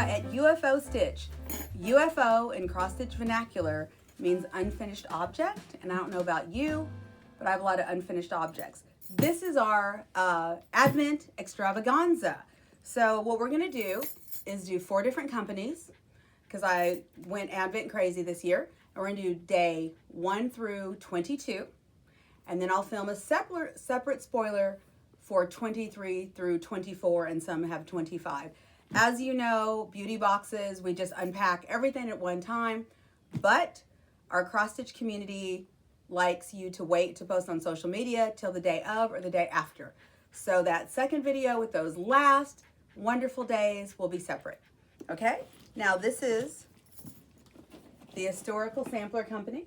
Laura at UFO Stitch. UFO in cross-stitch vernacular means unfinished object, and I don't know about you, but I have a lot of unfinished objects. This is our Advent extravaganza. So what we're gonna do is do 4 different companies, because I went Advent crazy this year. And we're gonna do day 1 through 22, and then I'll film a separate spoiler for 23 through 24, and some have 25. As you know, beauty boxes, we just unpack everything at one time, but our cross-stitch community likes you to wait to post on social media till the day of or the day after. So that second video with those last wonderful days will be separate, okay? Now this is the Historical Sampler Company,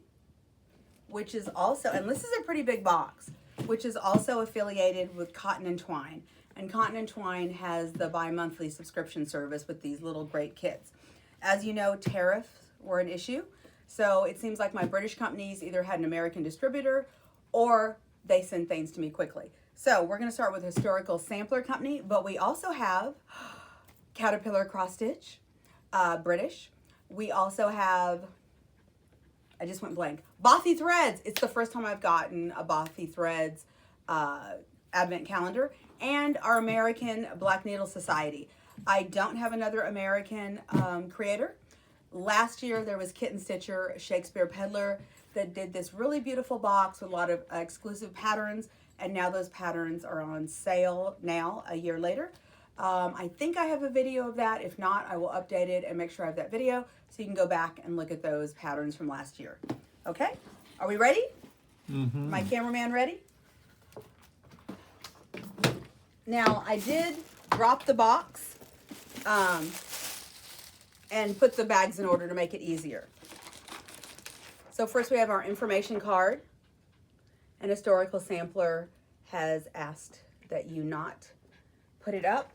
which is also, and this is a pretty big box, which is also affiliated with Cotton and Twine. And Cotton and Twine has the bi-monthly subscription service with these little great kits. As you know, tariffs were an issue. So it seems like my British companies either had an American distributor or they send things to me quickly. So we're gonna start with Historical Sampler Company, but we also have Caterpillar Cross Stitch, British. We also have, I just went blank, Bothy Threads. It's the first time I've gotten a Bothy Threads Advent calendar, and our American Black Needle Society. I don't have another American creator. Last year there was Kitten Stitcher, Shakespeare Peddler, that did this really beautiful box with a lot of exclusive patterns, and now those patterns are on sale now, a year later. I think I have a video of that. If not, I will update it and make sure I have that video so you can go back and look at those patterns from last year. Okay, are we ready? Mm-hmm. My cameraman ready? Now, I did drop the box and put the bags in order to make it easier. So first we have our information card. An Historical Sampler has asked that you not put it up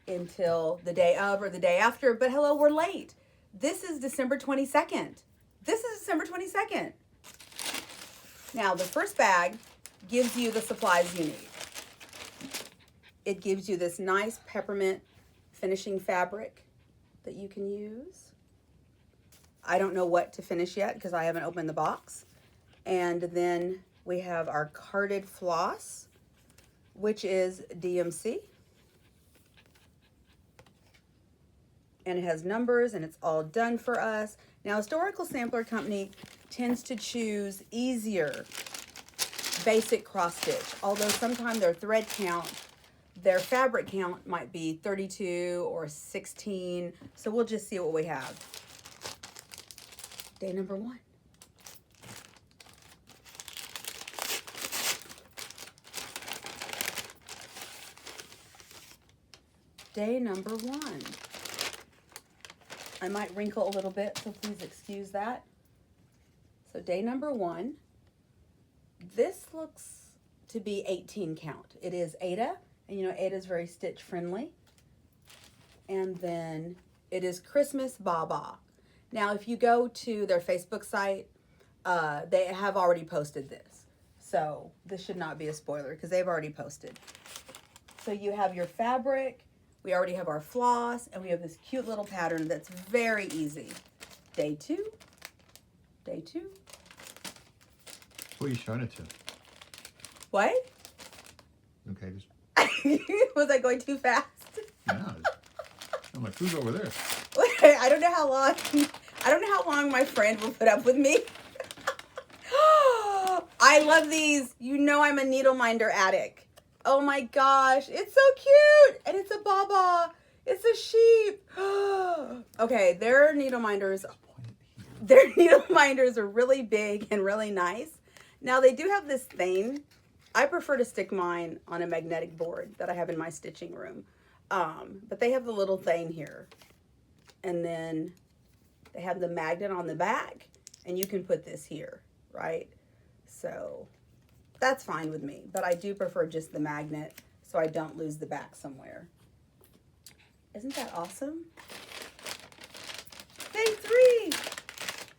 until the day of or the day after, but hello, we're late. This is December 22nd. This is December 22nd. Now, the first bag gives you the supplies you need. It gives you this nice peppermint finishing fabric that you can use. I don't know what to finish yet because I haven't opened the box. And then we have our carded floss, which is DMC. And it has numbers and it's all done for us. Now, Historical Sampler Company tends to choose easier basic cross stitch, although sometimes their thread count, their fabric count might be 32 or 16. So we'll just see what we have. Day number 1. Day number 1. I might wrinkle a little bit, so please excuse that. So day number 1. This looks to be 18 count. It is Ada, and you know Ada is very stitch friendly. And then it is Christmas Baba. Now, if you go to their Facebook site, they have already posted this. So this should not be a spoiler because they've already posted. So you have your fabric. We already have our floss, and we have this cute little pattern that's very easy. Day 2. Day 2. Who are you showing it to? What? Okay, just... Was I going too fast? Yeah. I'm like, who's over there? I don't know how long my friend will put up with me. I love these. You know I'm a needle minder addict. Oh my gosh, it's so cute. And it's a baba. It's a sheep. Okay, their needle minders are really big and really nice. Now they do have this thing. I prefer to stick mine on a magnetic board that I have in my stitching room. But they have the little thing here. And then they have the magnet on the back, and you can put this here, right? So that's fine with me, but I do prefer just the magnet so I don't lose the back somewhere. Isn't that awesome? Day 3.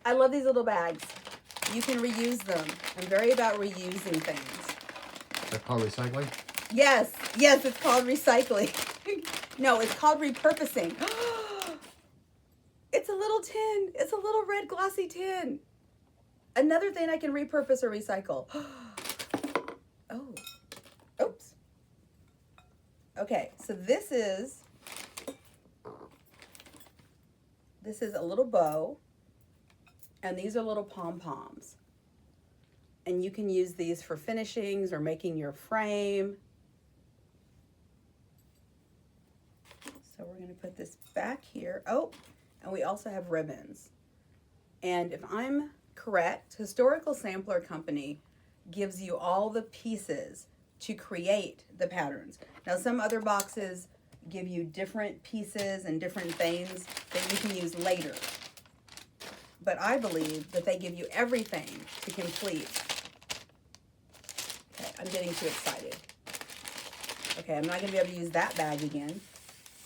I love these little bags. You can reuse them. I'm very about reusing things. Is that called recycling? Yes, yes, it's called recycling. No, it's called repurposing. It's a little tin. It's a little red glossy tin. Another thing I can repurpose or recycle. Oh, oops. Okay, so this is a little bow, and these are little pom-poms. And you can use these for finishings or making your frame. So we're going to put this back here. Oh, and we also have ribbons. And if I'm correct, Historical Sampler Company gives you all the pieces to create the patterns. Now, some other boxes give you different pieces and different things that you can use later. But I believe that they give you everything to complete. Okay, I'm getting too excited. Okay, I'm not going to be able to use that bag again.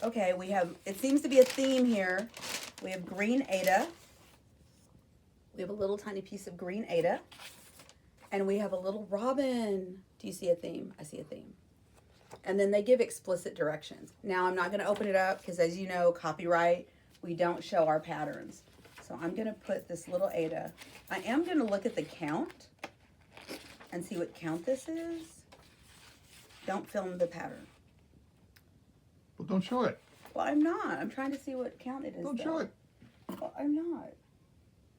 Okay, we have, it seems to be a theme here. We have green Ada. We have a little tiny piece of green Ada. And we have a little robin. Do you see a theme? I see a theme. And then they give explicit directions. Now, I'm not going to open it up because, as you know, copyright, we don't show our patterns. So I'm going to put this little Ada. I am going to look at the count and see what count this is. Don't film the pattern. Well, don't show it. Well, I'm not. I'm trying to see what count it is. Don't show it. Well, I'm not.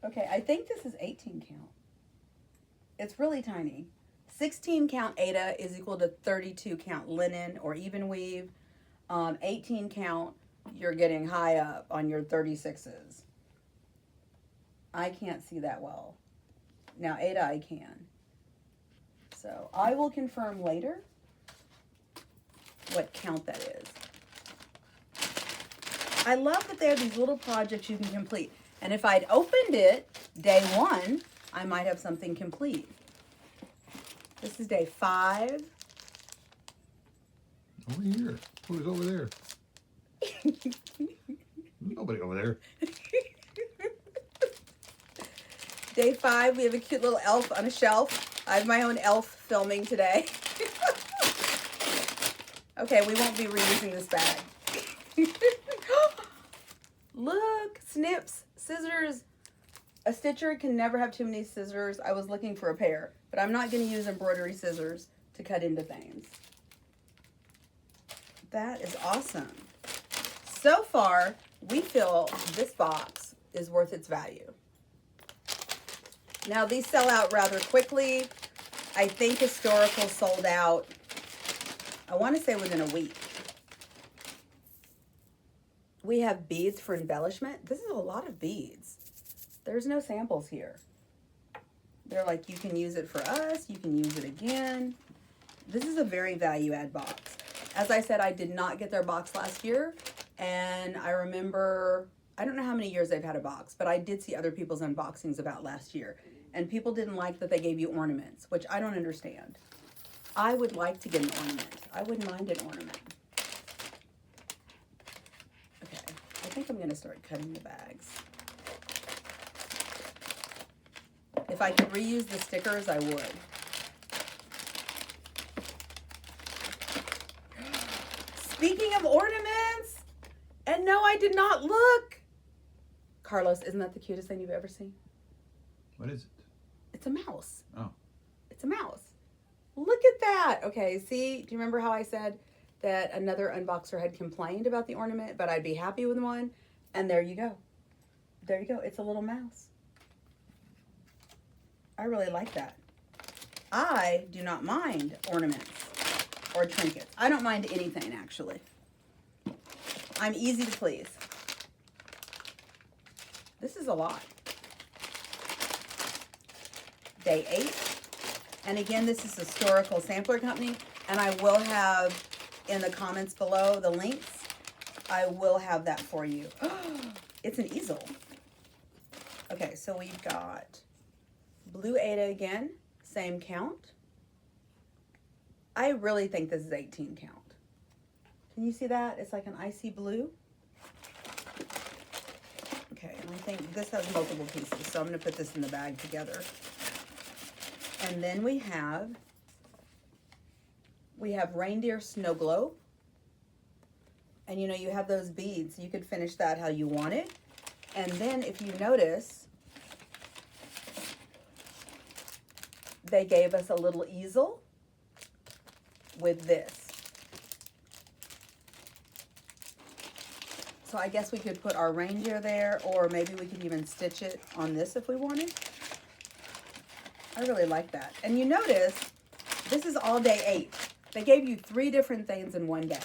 Okay, I think this is 18 count. It's really tiny. 16 count Ada is equal to 32 count linen or even weave. 18 count, you're getting high up on your 36s. I can't see that well. Now Ada I can. So I will confirm later what count that is. I love that they have these little projects you can complete. And if I'd opened it day 1, I might have something complete. This is day 5. Over here. Who's over there? There's nobody over there. Day 5, we have a cute little elf on a shelf. I have my own elf filming today. Okay, we won't be reusing this bag. Look, snips, scissors. A stitcher can never have too many scissors. I was looking for a pair, but I'm not going to use embroidery scissors to cut into things. That is awesome. So far, we feel this box is worth its value. Now, these sell out rather quickly. I think Historical sold out, I want to say within a week. We have beads for embellishment. This is a lot of beads. There's no samples here. They're like, you can use it for us, you can use it again. This is a very value-add box. As I said, I did not get their box last year, and I remember, I don't know how many years they've had a box, but I did see other people's unboxings about last year, and people didn't like that they gave you ornaments, which I don't understand. I would like to get an ornament. I wouldn't mind an ornament. Okay, I think I'm gonna start cutting the bags. If I could reuse the stickers, I would. Speaking of ornaments, and no, I did not look. Carlos, isn't that the cutest thing you've ever seen? What is it? It's a mouse. Oh. It's a mouse. Look at that. Okay, see, do you remember how I said that another unboxer had complained about the ornament, but I'd be happy with one? And there you go. There you go. It's a little mouse. I really like that. I do not mind ornaments or trinkets. I don't mind anything, actually. I'm easy to please. This is a lot. Day 8. And again, this is Historical Sampler Company. And I will have in the comments below the links. I will have that for you. It's an easel. Okay, so we've got blue Ada again, same count. I really think this is 18 count. Can you see that? It's like an icy blue. Okay, and I think this has multiple pieces, so I'm going to put this in the bag together. And then we have reindeer snow globe. And you know, you have those beads. You could finish that how you want it. And then if you notice, they gave us a little easel with this. So I guess we could put our reindeer there, or maybe we could even stitch it on this if we wanted. I really like that. And you notice, this is all day 8. They gave you 3 different things in one day,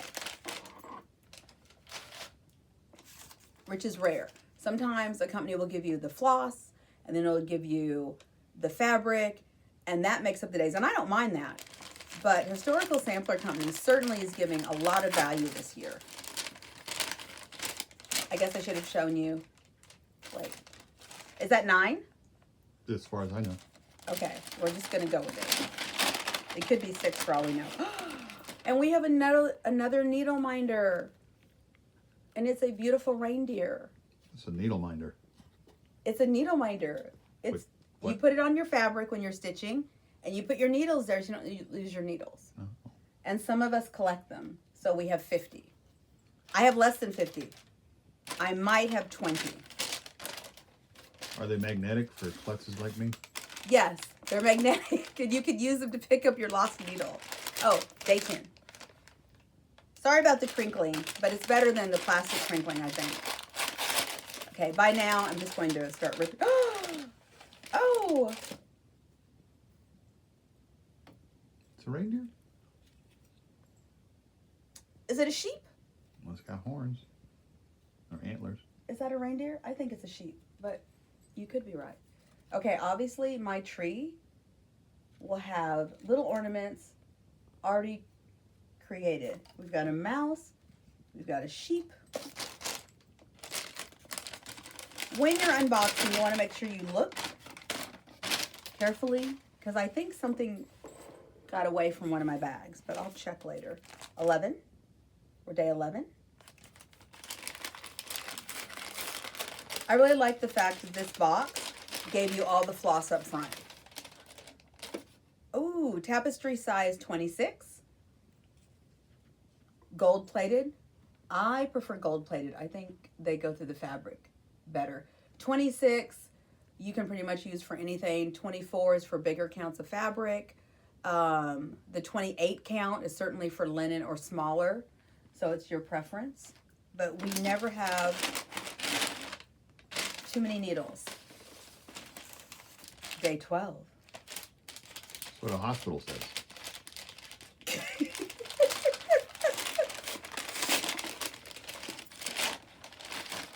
which is rare. Sometimes a company will give you the floss, and then it'll give you the fabric, and that makes up the days. And I don't mind that. But Historical Sampler Company certainly is giving a lot of value this year. I guess I should have shown you. Wait, is that 9? As far as I know. Okay, we're just gonna go with it. It could be 6 for all we know. And we have another needle minder. And it's a beautiful reindeer. It's a needle minder. It's a needle minder. It's What? You put it on your fabric when you're stitching, and you put your needles there so you don't lose your needles. Oh. And some of us collect them, so we have 50. I have less than 50. I might have 20. Are they magnetic for klutzes like me? Yes, they're magnetic, and you could use them to pick up your lost needle. Oh, they can. Sorry about the crinkling, but it's better than the plastic crinkling, I think. Okay, by now, I'm just going to start ripping. Oh! It's a reindeer? Is it a sheep? Well, it's got horns. Or antlers. Is that a reindeer? I think it's a sheep, but you could be right. Okay, obviously my tree will have little ornaments already created. We've got a mouse, we've got a sheep. When you're unboxing, you want to make sure you look carefully, because I think something got away from one of my bags, but I'll check later. 11, we're day 11. I really like the fact that this box gave you all the floss up front. Ooh, tapestry size 26. Gold plated. I prefer gold plated. I think they go through the fabric better. 26, you can pretty much use for anything. 24 is for bigger counts of fabric. The 28 count is certainly for linen or smaller, so it's your preference. But we never have too many needles. Day 12. That's what a hospital says.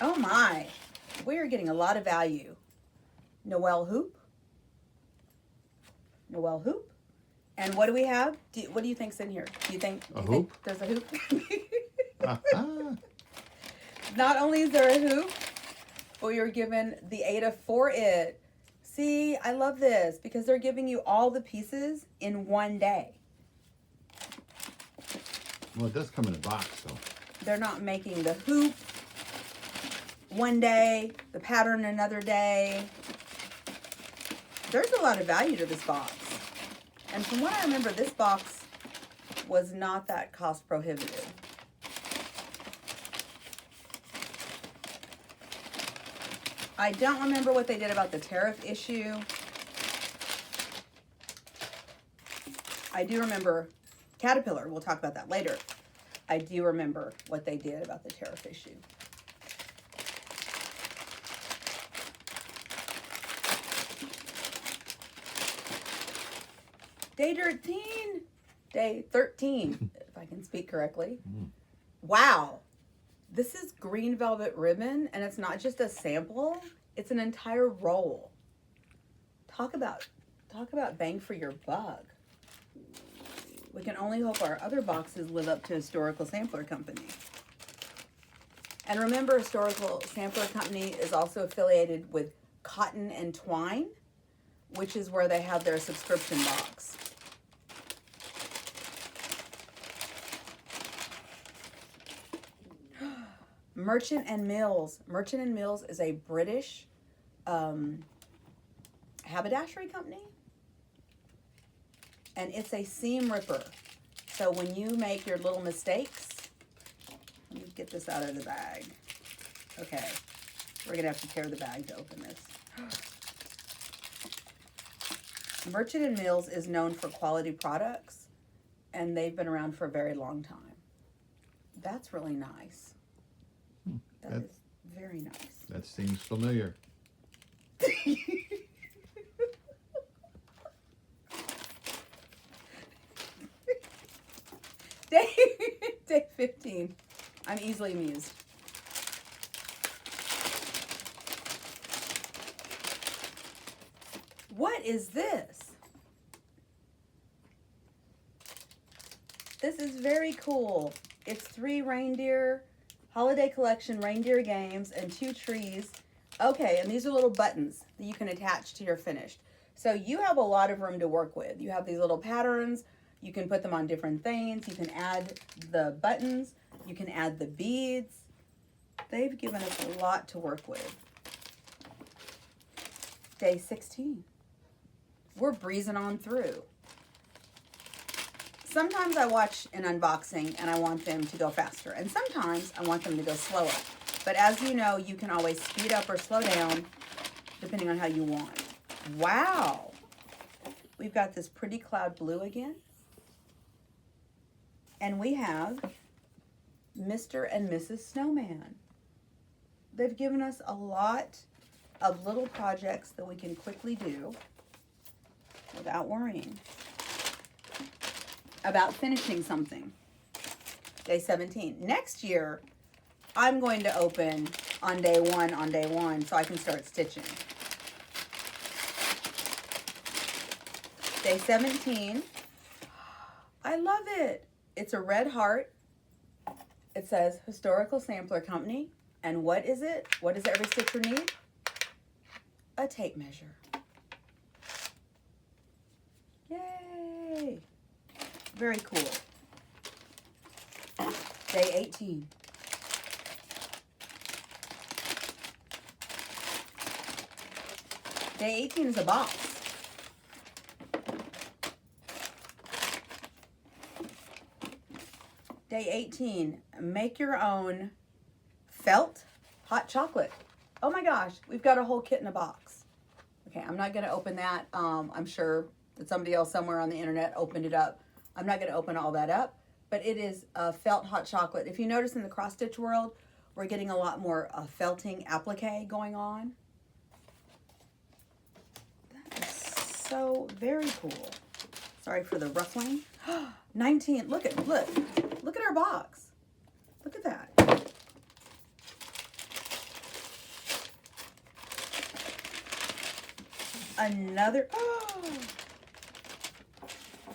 Oh my, we are getting a lot of value. Noel hoop. Noel hoop. And what do we have? What do you think's in here? Do you think there's a hoop? Not only is there a hoop, but you're given the Ada for it. See, I love this because they're giving you all the pieces in one day. Well, it does come in a box, though. They're not making the hoop one day, the pattern another day. There's a lot of value to this box. And from what I remember, this box was not that cost prohibitive. I don't remember what they did about the tariff issue. I do remember Caterpillar. We'll talk about that later. I do remember what they did about the tariff issue. Day 13. Day 13, if I can speak correctly. Wow. This is green velvet ribbon, and it's not just a sample, it's an entire roll. Talk about bang for your buck. We can only hope our other boxes live up to Historical Sampler Company. And remember, Historical Sampler Company is also affiliated with Cotton and Twine, which is where they have their subscription box. Merchant and Mills. Merchant and Mills is a British haberdashery company. And it's a seam ripper. So when you make your little mistakes, Let me get this out of the bag. Okay, we're gonna have to tear the bag to open this. Merchant and Mills is known for quality products, and they've been around for a very long time. That's really nice. That is very nice. That seems familiar. Day 15. I'm easily amused. What is this? This is very cool. It's 3 reindeer, holiday collection reindeer games, and 2 trees. Okay, and these are little buttons that you can attach to your finished. So you have a lot of room to work with. You have these little patterns. You can put them on different things. You can add the buttons. You can add the beads. They've given us a lot to work with. Day 16. We're breezing on through. Sometimes I watch an unboxing and I want them to go faster, and sometimes I want them to go slower. But as you know, you can always speed up or slow down depending on how you want. Wow! We've got this pretty cloud blue again. And we have Mr. and Mrs. Snowman. They've given us a lot of little projects that we can quickly do without worrying about finishing something. Day 17. Next year, I'm going to open on day one so I can start stitching. Day 17. I love it. It's a red heart. It says Historical Sampler Company. And what is it? What does every stitcher need? A tape measure. Yay! Very cool. Day 18. Day 18 is a box. Day 18, make your own felt hot chocolate. Oh my gosh, we've got a whole kit in a box. Okay, I'm not going to open that. I'm sure that somebody else somewhere on the internet opened it up. I'm not going to open all that up, but it is a felt hot chocolate. If you notice in the cross stitch world, we're getting a lot more felting applique going on. That is so very cool. Sorry for the ruffling. 19, look at our box. Look at that. Another,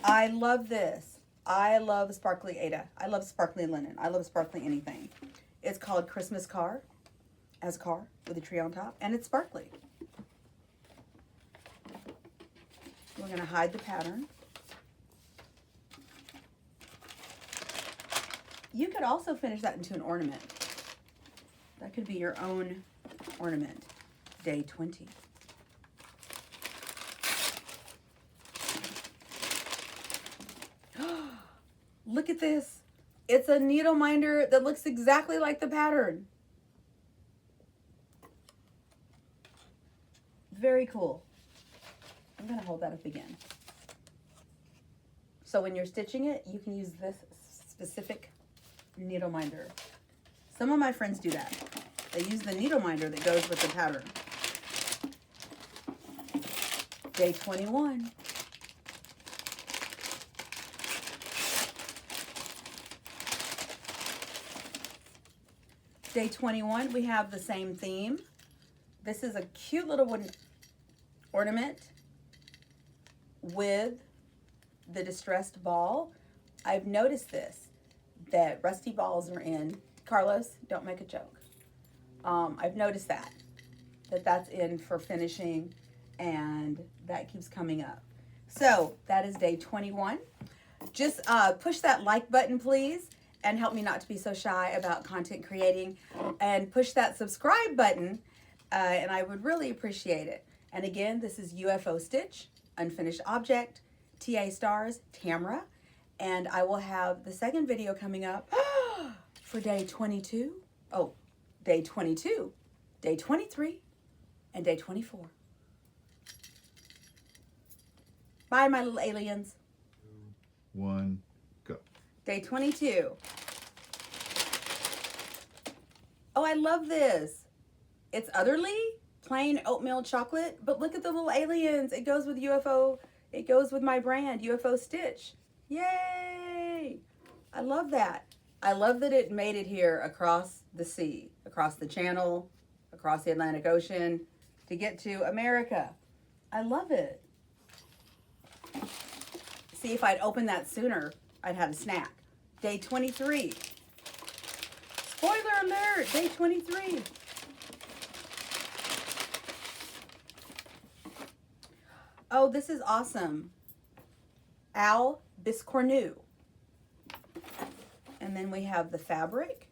I love this. I love sparkly Ada. I love sparkly linen. I love sparkly anything. It's called Christmas Car, as car with a tree on top, and it's sparkly. We're gonna hide the pattern. You could also finish that into an ornament. That could be your own ornament. Day 20. Look at this. It's a needle minder that looks exactly like the pattern. Very cool. I'm going to hold that up again. So when you're stitching it, you can use this specific needle minder. Some of my friends do that. They use the needle minder that goes with the pattern. Day 21. Day 21, we have the same theme. This is a cute little wooden ornament with the distressed ball. I've noticed this, that rusty balls are in. Carlos, don't make a joke. I've noticed that's in for finishing, and that keeps coming up. So that is day 21. Just push that like button, please, and help me not to be so shy about content creating, and push that subscribe button, and I would really appreciate it. And again, this is UFO Stitch, Unfinished Object, TA Stars, Tamara, and I will have the second video coming up for day 22. Oh, day 22, day 23, and day 24. Bye, my little aliens. 1, go. Day 22. Oh, I love this. It's Otherly, plain oatmeal chocolate, but look at the little aliens. It goes with UFO. It goes with my brand, UFO Stitch. Yay! I love that. I love that it made it here across the sea, across the channel, across the Atlantic Ocean to get to America. I love it. See, if I'd opened that sooner, I'd have a snack. Day 23. Spoiler alert, day 23. Oh, this is awesome. Al Biscornu. And then we have the fabric.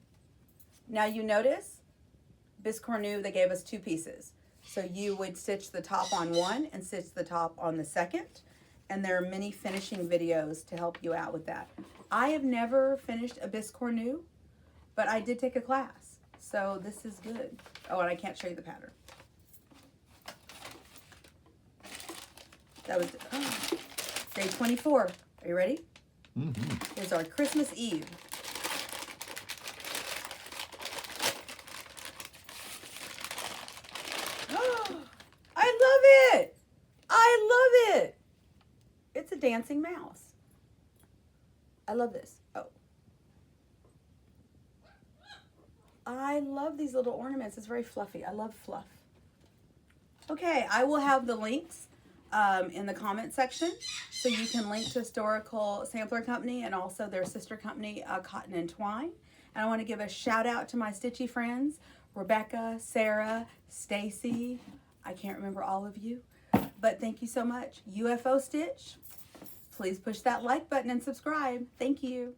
Now you notice, Biscornu, they gave us 2 pieces. So you would stitch the top on one and stitch the top on the second. And there are many finishing videos to help you out with that. I have never finished a Biscornu, but I did take a class. So this is good. Oh, and I can't show you the pattern. That was day 24. Are you ready? Mm-hmm. Here's our Christmas Eve. I love it! I love it! It's a dancing mouse. I love this. Oh. I love these little ornaments. It's very fluffy. I love fluff. Okay, I will have the links in the comment section, so you can link to Historical Sampler Company and also their sister company, Cotton and Twine. And I want to give a shout out to my stitchy friends, Rebecca, Sarah, Stacy. I can't remember all of you, but thank you so much. UFO Stitch, please push that like button and subscribe. Thank you.